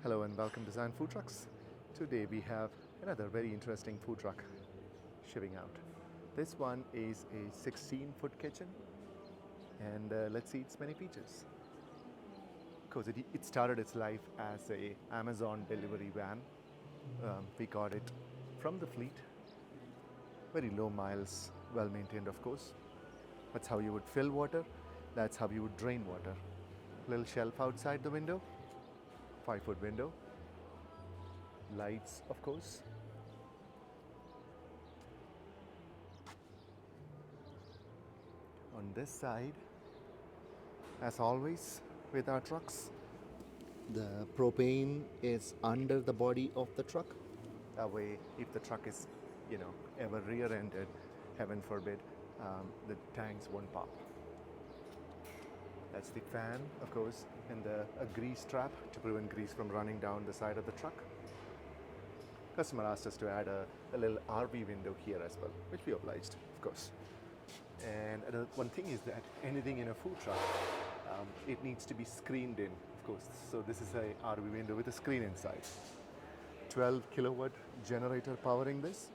Hello and welcome to Zion Food Trucks. Today we have another very interesting food truck shipping out. This one is a 16-foot kitchen and let's see its many features. Because it started its life as a Amazon delivery van. We got it from the fleet. Very low miles, well maintained of course. That's how you would fill water, that's how you would drain water. Little shelf outside the window. 5-foot window, lights of course. On this side, as always with our trucks, the propane is under the body of the truck. That way, if the truck is, ever rear-ended, heaven forbid, the tanks won't pop. That's the fan, of course, and a grease trap to prevent grease from running down the side of the truck. Customer asked us to add a little RV window here as well, which we obliged, of course. And one thing is that anything in a food truck, it needs to be screened in, of course. So this is a RV window with a screen inside. 12 kilowatt generator powering this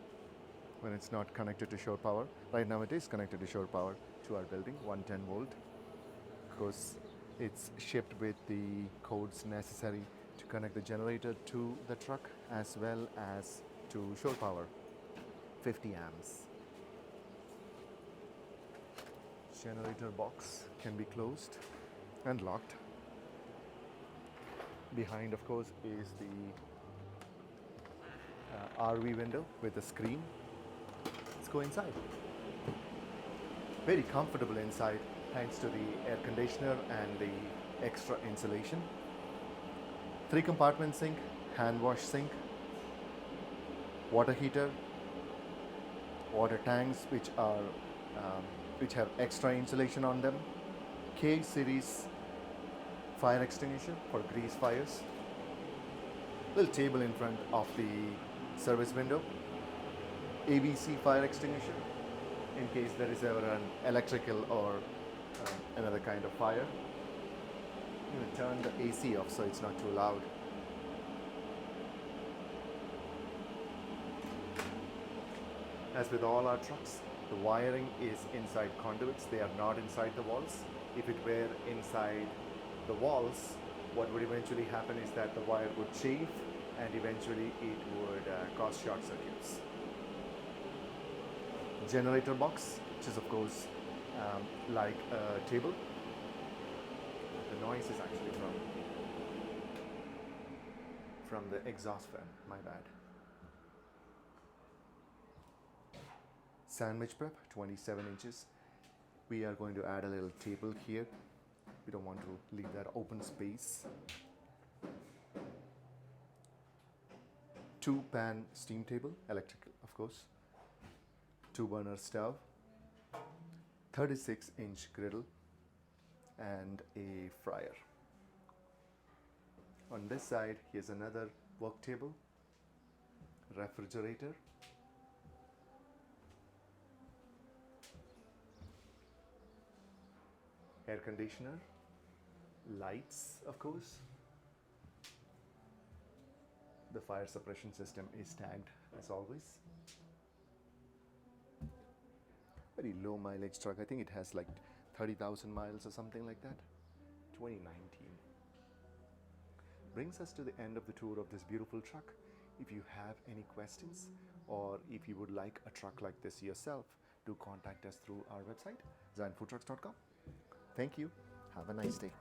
when it's not connected to shore power. Right now it is connected to shore power to our building, 110 volt. Of course, it's shipped with the codes necessary to connect the generator to the truck as well as to shore power, 50 amps. Generator box can be closed and locked. Behind, of course, is the RV window with a screen. Let's go inside. Very comfortable inside, thanks to the air conditioner and the extra insulation. 3-compartment sink, hand wash sink, water heater, water tanks which have extra insulation on them, K series fire extinguisher for grease fires, little table in front of the service window, ABC fire extinguisher in case there is ever an electrical or another kind of fire. I'm going to turn the AC off so it's not too loud. As with all our trucks, the wiring is inside conduits. They are not inside the walls. If it were inside the walls, what would eventually happen is that the wire would chafe and eventually it would cause short circuits. Generator box, which is of course like a table. The noise is actually from the exhaust fan, my bad. Sandwich prep, 27 inches. We are going to add a little table here. We don't want to leave that open space. 2-pan steam table, electrical of course. 2-burner stove. 36-inch griddle and a fryer. On this side, here's another work table, refrigerator, air conditioner, lights of course. The fire suppression system is tagged as always. Very low mileage truck. I think it has like 30,000 miles or something like that. 2019. Brings us to the end of the tour of this beautiful truck. If you have any questions or if you would like a truck like this yourself, do contact us through our website, zionfoodtrucks.com. Thank you. Have a nice day.